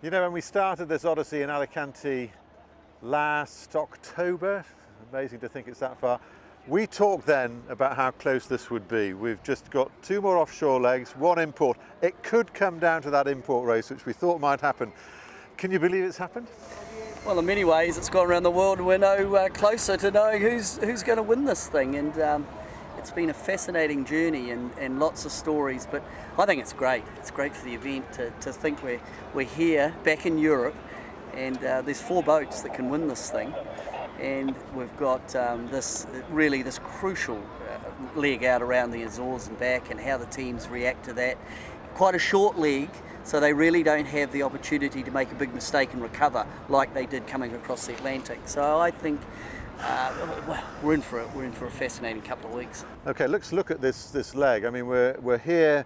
You know, when we started this odyssey in Alicante last October, amazing to think it's that far, we talked then about how close this would be. We've just got 2 more offshore legs, 1 import. It could come down to that import race, which we thought might happen. Can you believe it's happened? Well, in many ways, it's gone around the world and we're no closer to knowing who's going to win this thing. And it's been a fascinating journey and lots of stories, but I think it's great. It's great for the event to think we're here, back in Europe, and there's 4 boats that can win this thing. And we've got this crucial leg out around the Azores and back, and how the teams react to that. Quite a short leg, so they really don't have the opportunity to make a big mistake and recover like they did coming across the Atlantic. So I think we're in for it. We're in for a fascinating couple of weeks. Okay, let's look at this leg. I mean, we're here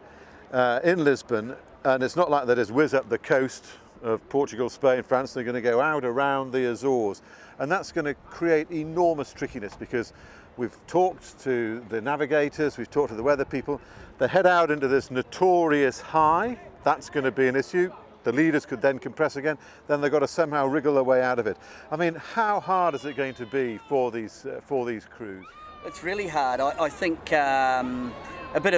in Lisbon, and it's not like they just whiz up the coast of Portugal, Spain, France. They're going to go out around the Azores, and that's going to create enormous trickiness because we've talked to the navigators, we've talked to the weather people. They head out into this notorious high. That's going to be an issue. The leaders could then compress again. Then they've got to somehow wriggle their way out of it. I mean, how hard is it going to be for these crews? It's really hard. I think a bit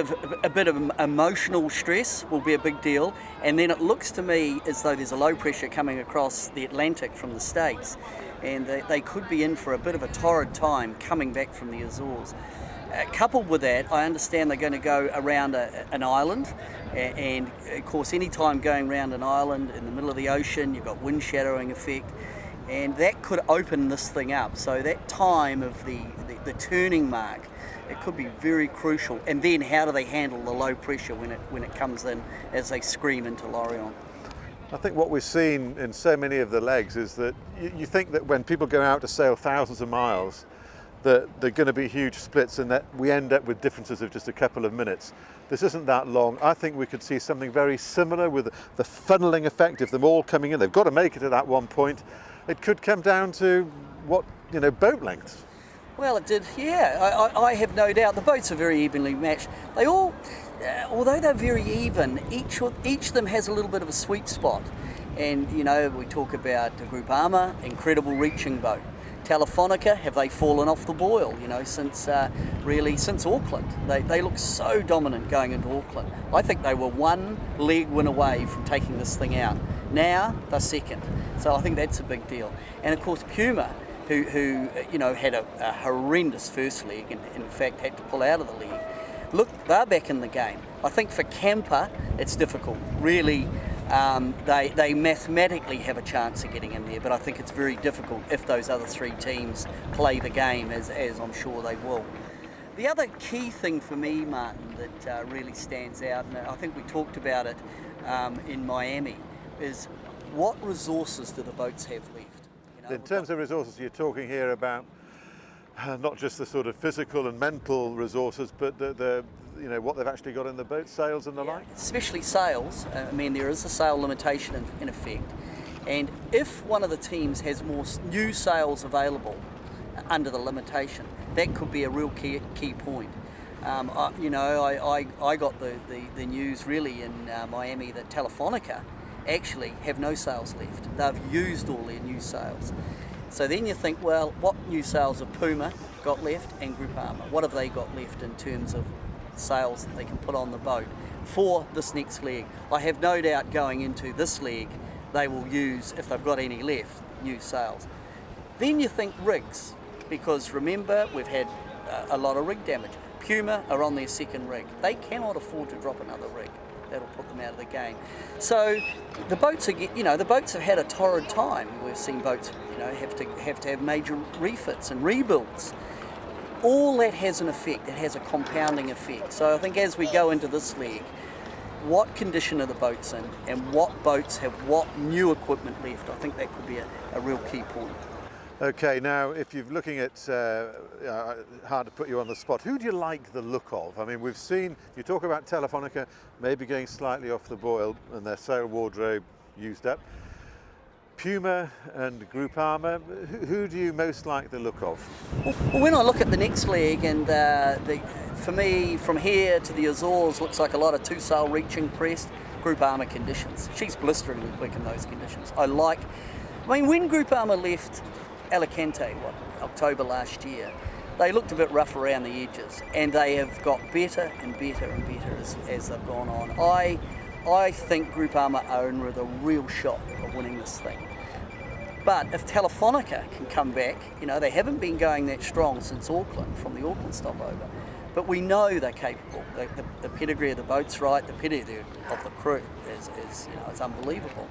of emotional stress will be a big deal, and then it looks to me as though there's a low pressure coming across the Atlantic from the States, and they could be in for a bit of a torrid time coming back from the Azores. Coupled with that, I understand they're going to go around an island, and of course any time going around an island in the middle of the ocean, you've got wind shadowing effect, and that could open this thing up. So that time of the turning mark, it could be very crucial. And then how do they handle the low pressure when it comes in as they scream into Lorient? I think what we've seen in so many of the legs is that you think that when people go out to sail thousands of miles, that they're going to be huge splits and that we end up with differences of just a couple of minutes. This isn't that long. I think we could see something very similar with the funneling effect of them all coming in. They've got to make it at that one point. It could come down to boat lengths. Well, it did, yeah. I have no doubt. The boats are very evenly matched. They all, although they're very even, each of them has a little bit of a sweet spot. And, we talk about the Groupama, incredible reaching boat. Telefonica, have they fallen off the boil, since Auckland? They look so dominant going into Auckland. I think they were 1 leg win away from taking this thing out. Now, they're second. So I think that's a big deal. And of course, Puma, who had a horrendous first leg and in fact had to pull out of the league. Look, they're back in the game. I think for Camper, it's difficult. Really, they mathematically have a chance of getting in there, but I think it's very difficult if those other 3 teams play the game, as I'm sure they will. The other key thing for me, Martin, that really stands out, and I think we talked about it in Miami, is what resources do the boats have left? In terms of resources, you're talking here about not just the sort of physical and mental resources, but the what they've actually got in the boat, sails and the like? Especially sails. There is a sail limitation in effect. And if one of the teams has more new sails available under the limitation, that could be a real key point. I got the news really in Miami that Telefonica actually have no sails left. They've used all their new sails. So then you think, well, what new sails have Puma got left and Groupama? What have they got left in terms of sails that they can put on the boat for this next leg? I have no doubt going into this leg, they will use, if they've got any left, new sails. Then you think rigs, because remember, we've had a lot of rig damage. Puma are on their 2nd rig. They cannot afford to drop another rig. That'll put them out of the game. So the boats the boats have had a torrid time. We've seen boats, have to have major refits and rebuilds. All that has an effect. It has a compounding effect. So I think as we go into this leg, what condition are the boats in, and what boats have what new equipment left? I think that could be a real key point. Okay, now if you're looking at, hard to put you on the spot, who do you like the look of? I mean, we've seen, you talk about Telefonica maybe going slightly off the boil and their sail wardrobe used up. Puma and Groupama, who do you most like the look of? Well, when I look at the next leg, and for me, from here to the Azores looks like a lot of 2-sail reaching pressed. Groupama conditions. She's blisteringly quick in those conditions. When Groupama left Alicante, October last year, they looked a bit rough around the edges, and they have got better and better and better as they've gone on. I think Groupama are in with a real shot of winning this thing. But if Telefonica can come back, they haven't been going that strong since Auckland, from the Auckland stopover, but we know they're capable. The pedigree of the boat's right, the pedigree of the crew is it's unbelievable.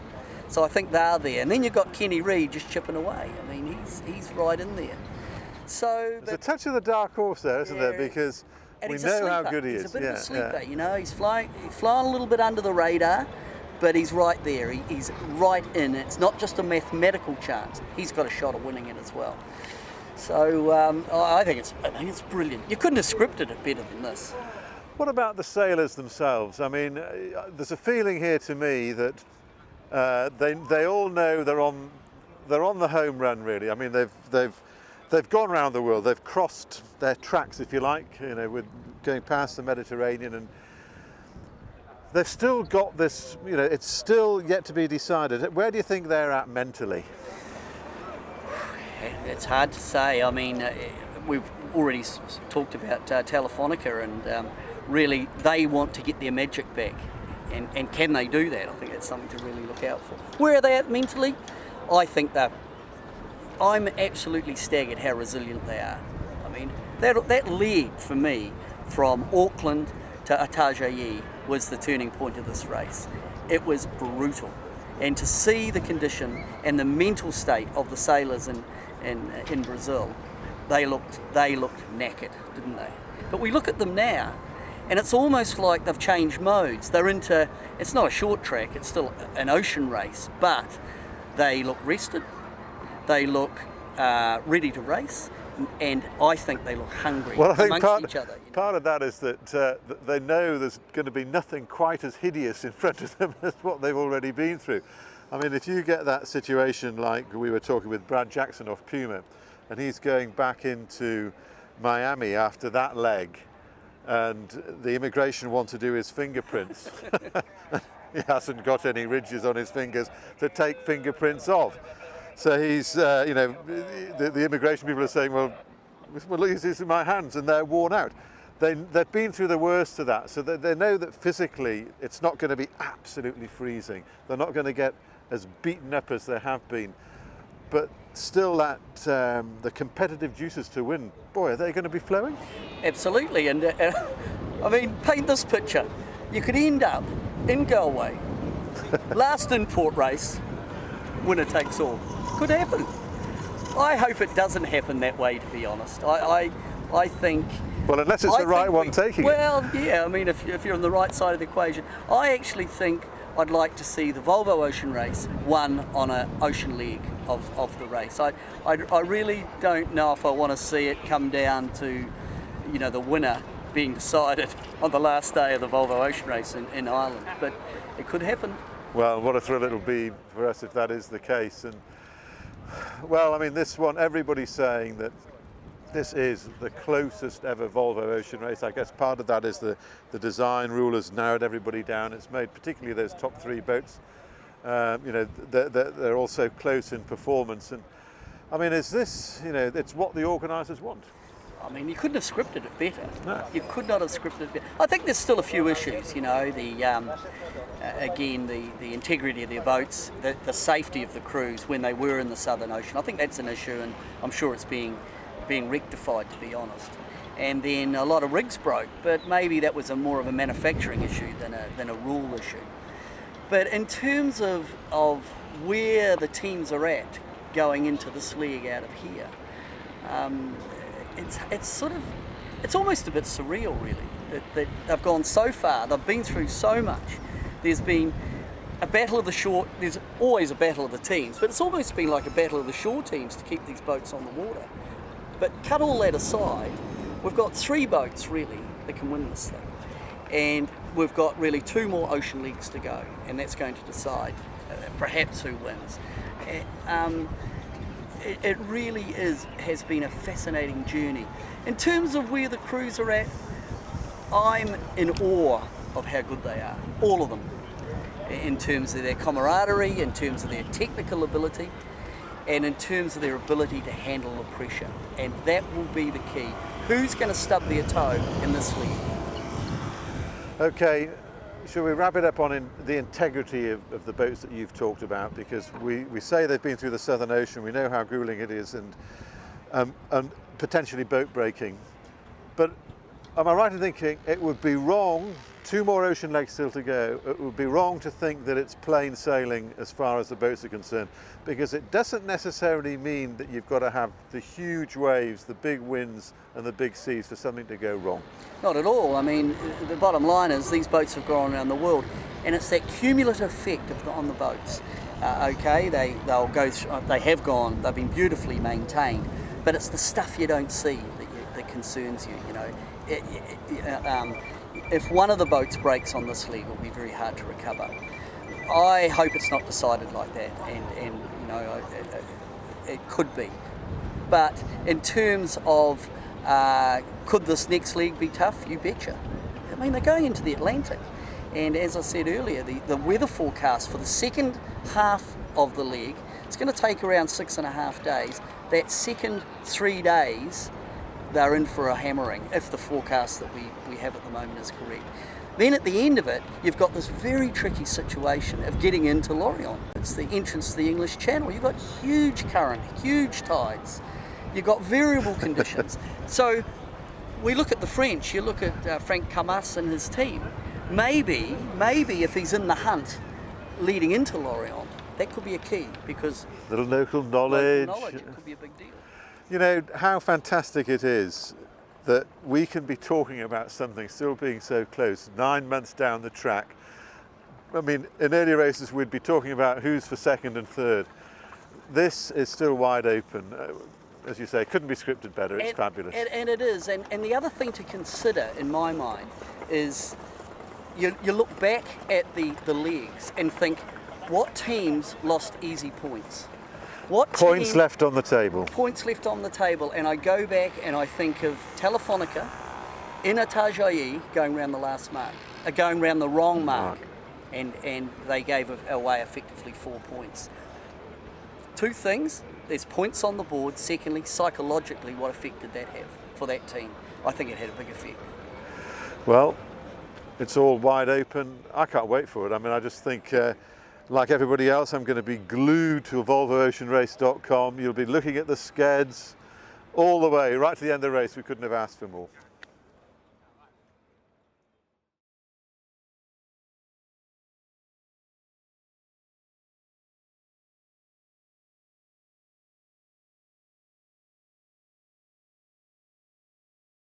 So I think they're there. And then you've got Kenny Reid just chipping away. I mean, he's right in there. So there's a touch of the dark horse there, isn't there? Because we know how good he is. He's a bit of a sleeper, He's flying a little bit under the radar, but he's right there. He's right in. It's not just a mathematical chance. He's got a shot of winning it as well. So I think it's brilliant. You couldn't have scripted it better than this. What about the sailors themselves? I mean, there's a feeling here to me that they all know they're on the home run, really. I mean, they've gone around the world. They've crossed their tracks, if you like, with going past the Mediterranean, and they've still got this. It's still yet to be decided. Where do you think they're at mentally? It's hard to say. I mean, we've already talked about Telefonica, and really they want to get their magic back. And can they do that? I think that's something to really look out for. Where are they at mentally? I'm absolutely staggered how resilient they are. I mean, that leg for me from Auckland to Itajaí was the turning point of this race. It was brutal. And to see the condition and the mental state of the sailors in Brazil, they looked knackered, didn't they? But we look at them now, and it's almost like they've changed modes. It's not a short track, it's still an ocean race, but they look rested, they look ready to race, and I think they look hungry amongst each other. Part of that is that they know there's going to be nothing quite as hideous in front of them as what they've already been through. I mean, if you get that situation like we were talking with Brad Jackson off Puma, and he's going back into Miami after that leg, and the immigration want to do his fingerprints. He hasn't got any ridges on his fingers to take fingerprints off. So he's, the immigration people are saying, well, look, it's in my hands, and they're worn out. They've been through the worst of that, so they know that physically it's not going to be absolutely freezing. They're not going to get as beaten up as they have been. But still, the competitive juices to win, boy, are they going to be flowing? Absolutely, and I mean, paint this picture. You could end up in Galway, last in port race, winner takes all. Could happen. I hope it doesn't happen that way, to be honest. I think... Well, unless it's the right one taking it. Well, yeah, I mean, if you're on the right side of the equation. I actually think I'd like to see the Volvo Ocean Race won on an ocean leg of the race. I really don't know if I want to see it come down to, the winner being decided on the last day of the Volvo Ocean Race in Ireland, but it could happen. Well, what a thrill it'll be for us if that is the case. And well, I mean, this one, everybody's saying that this is the closest ever Volvo Ocean Race. I guess part of that is the design rule has narrowed everybody down. It's made particularly those top three boats, they're also close in performance. And I mean, is this, it's what the organisers want. I mean, you couldn't have scripted it better. No. You could not have scripted it better. I think there's still a few issues, the integrity of their boats, the safety of the crews when they were in the Southern Ocean. I think that's an issue, and I'm sure it's being rectified, to be honest. And then a lot of rigs broke, but maybe that was more of a manufacturing issue than a rule issue. But in terms of where the teams are at going into this leg out of here, it's almost a bit surreal, really, that they've gone so far, they've been through so much. There's been a battle of the shore, there's always a battle of the teams, but it's almost been like a battle of the shore teams to keep these boats on the water. But cut all that aside, we've got three boats really that can win this thing. And we've got really two more ocean legs to go, and that's going to decide perhaps who wins. It really has been a fascinating journey. In terms of where the crews are at, I'm in awe of how good they are, all of them. in terms of their camaraderie, in terms of their technical ability, and in terms of their ability to handle the pressure. And that will be the key. Who's going to stub their toe in this league? Okay, shall we wrap it up on the integrity of the boats that you've talked about? Because we say they've been through the Southern Ocean, we know how grueling it is, and potentially boat breaking. But am I right in thinking it would be wrong, 2 more ocean legs still to go, it would be wrong to think that it's plain sailing as far as the boats are concerned, because it doesn't necessarily mean that you've got to have the huge waves, the big winds and the big seas for something to go wrong. Not at all. I mean, the bottom line is these boats have gone around the world, and it's that cumulative effect on the boats. Okay, they'll go. They have gone. They've been beautifully maintained, but it's the stuff you don't see that concerns you. You know, if one of the boats breaks on this leg, it'll be very hard to recover. I hope it's not decided like that, and you know, it could be. But in terms of could this next leg be tough? You betcha. I mean, they're going into the Atlantic, and as I said earlier, the weather forecast for the second half of the leg, it's going to take around 6.5 days. That second 3 days, they're in for a hammering if the forecast that we have at the moment is correct. Then at the end of it, you've got this very tricky situation of getting into Lorient. It's the entrance to the English Channel. You've got huge current, huge tides. You've got variable conditions. So we look at the French, you look at Frank Camas and his team. Maybe if he's in the hunt leading into Lorient, that could be a key, because Little local knowledge. it could be a big deal. You know, how fantastic it is that we can be talking about something still being so close, 9 months down the track. I mean, in earlier races we'd be talking about who's for second and third. This is still wide open. As you say, couldn't be scripted better. It's fabulous. And it is. And the other thing to consider, in my mind, is you look back at the legs and think, what teams lost easy points? What Points left on the table. Points left on the table, and I go back and I think of Telefonica in Itajaí going round the last mark, going round the wrong mark, and they gave away effectively 4 points. 2 things: there's points on the board. Secondly, psychologically, what effect did that have for that team? I think it had a big effect. Well, it's all wide open. I can't wait for it. I mean, I just think, like everybody else, I'm going to be glued to volvooceanrace.com. You'll be looking at the skeds all the way, right to the end of the race. We couldn't have asked for more.